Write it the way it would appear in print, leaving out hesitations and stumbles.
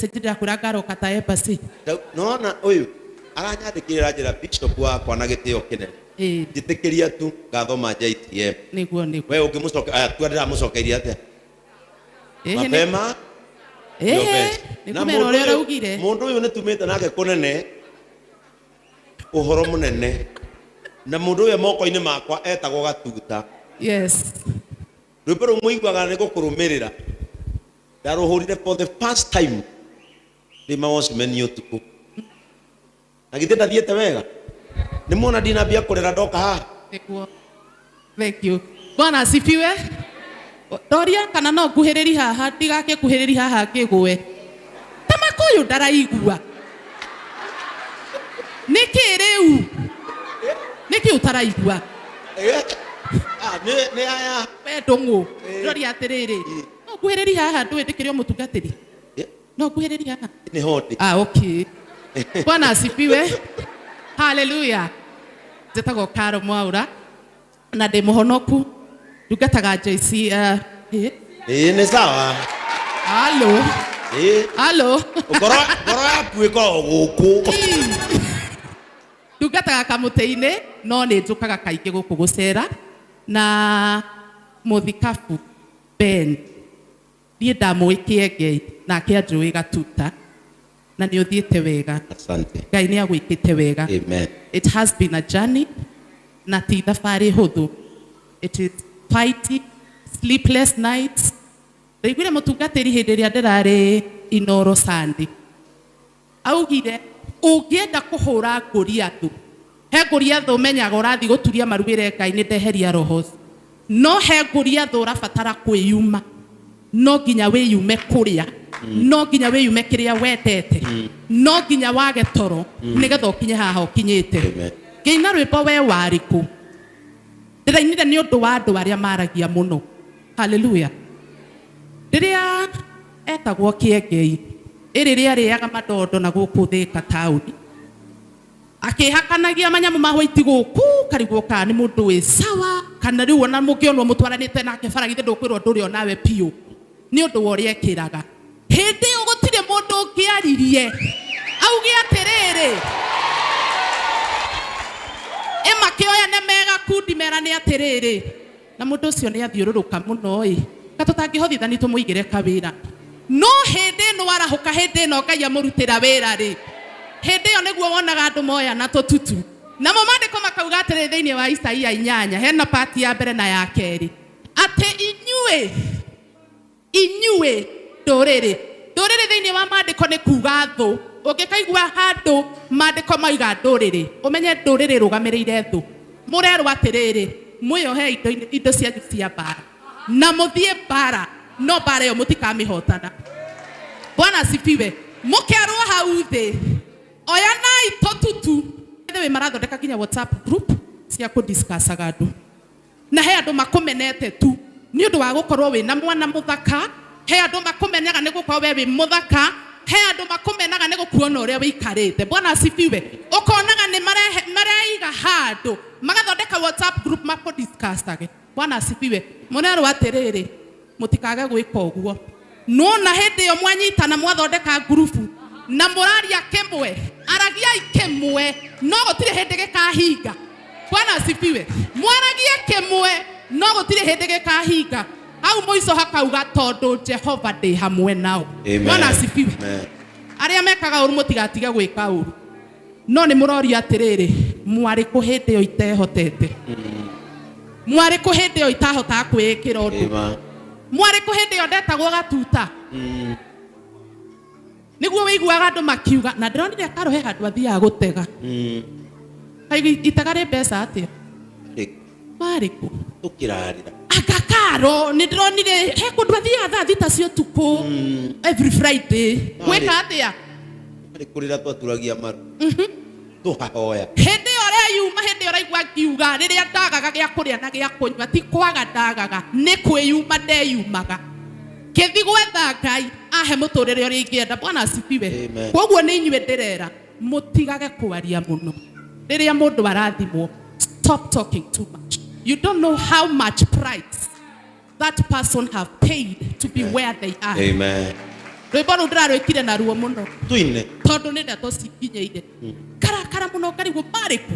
sitira kuragaro kata embassy Nona uyu aranyandikira njira bishop wakwa na gitio kinene njitikiria tu ngathoma JTM niguo we ungimucoka twandira mucokeria atia mapema nikumera uria raugire mundu uyu nitumite nake kunene uhoro munene na mundu uyu moko-ini makwa etagwo Gatuta. Yes. Rwimbo ru muiguaga ni gukurumirira ndaruhurire for the first time rima was menu utuku na gite ndathiete wega ni muona ndinambia kurera ndoka haha. Thank you. Bwana asifiwe. Doria kana no nguhiriri haha ndigake kuhiriri haha ngigwe tamakuyu ndaraigua niki riu niki utaraigua ni aya ndungu doria atiriri no nguhiriri haha ndwitikirio mutungatiri no nguhiriri haha ni hodi okay. Bwana asifiwe. Hallelujah. Njĩtagwo Karo Mwaura na ndĩ mũhonoku ndungataga JC ni sawa. Halo ngoro yaku ĩkoragwo gũkũ ndungataga kamũtĩ-inĩ no nĩ njũkaga kaingĩ gũkũ gũcera na mũthikabu Ben niĩ ndamũĩ Kiengei nake anjũĩ Gatuta na nĩ ũthiĩte wega. Asante. Ngai nĩ agwĩkĩte wega. Amen. It has been a journey na ti thabarĩ hũthũ. It is fighting, sleepless nights. Ndaiguire mũtungatĩri hĩndĩ ĩrĩa ndĩrarĩ Inoro Sunday augire ũngĩenda kũhũra Goliath he Goliath ũmenyaga ũrathiĩ gũturia marugĩre Ngai nĩ ndeheria roho no he Goliath ũrabatara kwĩyuma no nginya wĩyume kũrĩa no nginya wĩyume kĩrĩa wendete no nginya wage toro nĩgetha ũkinye haha ũkinyĩte. Ngĩina rwĩmbo we Mwariku ndĩrainire nĩ ũndũ wa andũ arĩa maragia mũno. Hallelujah. Rĩrĩa etagwo Kiengei ĩrĩrĩa arĩaga madondo na gũkũ Thĩka taũni akĩhakanagia manyamu ma white gũkũ karigwo kana nĩ mũndũ wĩ sawa kana rĩu ona mũngĩonwo mũtwaranĩte nake baragithĩ ndũkwĩrwo ndũrĩ onawe piũ nĩ ũndũ wa ũrĩa ekĩraga. Hĩndĩ ĩyo gũtirĩ mũndũ ũngĩaririe auge atĩrĩrĩ ĩmakĩoya nĩ mega kundi mera nĩ atĩrĩrĩ na mũndũ ũcio nĩ athiũrũrũka mũno ĩ katũtangĩhothithani tũmũigĩre kawĩra no hĩndĩ ĩno arahũka hĩndĩ ĩno Ngai amũrutĩra wĩra rĩ hĩndĩ ĩyo nĩguo wonaga andũ moya na tũtutu namo maandĩko makauga atĩrĩ thĩinĩ wa Isaia 8 hena pati ya mbere na ya kerĩ atĩ inyuĩ ndũrĩrĩ thĩinĩ wa maandĩko nĩ kuga thũ ũngĩkaigua handũ maandĩko mauga ndũrĩrĩ ũmenye ndũrĩrĩ rũgamĩrĩire thũ mũrerwo atĩrĩrĩ mwĩohe indo cianyu cia mbara na mũthiĩ mbara no mbara ĩyo mũtikamĩhotana. Bwana asifiwe. Mũkĩarwo hau thĩ oyanai tũtutu wĩ marathondeka nginya WhatsApp group cia kũdiscussaga andũ na he andũ makũmenete tu nĩ ũndũ wa gũkorwo wĩ na mwana mũthaka he andũ makũmenyaga nĩ gũkorwo we wĩ mũthaka he andũ makũmenaga nĩ gũkuona ũrĩa wĩikarĩte. Bwana asifiwe. ũkonaga nĩ mareiga handũ magathondeka WhatsApp group makũdiscussage. Bwana asifiwe. Mũnerwo atĩrĩrĩ mũtikage gwĩka ũguo no na hĩndĩ ĩyo mwanyitana mwathondeka group na mũraria kĩmwe aragiai kĩmwe no gũtirĩ hĩndĩ gĩkahinga. Bwana asifiwe. Mwaragie kĩmwe no gũtirĩ hĩndĩ gĩkahinga. Hau mũico hakauga tondũ Jehova ndĩ hamwe nao. Bwana asifiwe. Arĩa mekaga ũru mũtigatige gwĩka ũru no nĩ mũroria atĩrĩrĩ Mwariku hĩndĩ ĩyo itehotete Mwariku hĩndĩ ĩyo itahotaga kwĩĩkĩra ũndũ Mwariku hĩndĩ ĩyo ndetagwo Gatuta nĩguo wĩiguaga andũ makiuga na ndĩronire Karo he handũ athiaga gũtega itega rĩ mbeca atĩa Mwariku ũkĩrarĩra aka Karo nĩ ndĩronire he kũndũ athiaga thaa thita cia ũtukũ every Friday gwĩka atĩa kũrĩra twaturagia maru tũhahoya hĩndĩ ĩyo areyuma hĩndĩ ĩyo araigua ngiuga rĩrĩa ndagaga gĩa kũrĩa na gĩa kũnyua ti kwaga ndagaga nĩ kwĩyuma ndeyumaga kĩthi gwetha Ngai ahe mũtũrĩre ũrĩa ingĩenda. Bwana asifiwe. Koguo nĩ inyuĩ ndĩrera mũtigage kwaria mũno rĩrĩa mũndũ arathimwo. Stop talking too much. You don't know how much price that person have paid to be where they are. Amen. rwimbo ru ndirarwikire na ruo muno Tuine. tondu ni ndeto cikinyeire karakara muno ngarigwo mwariku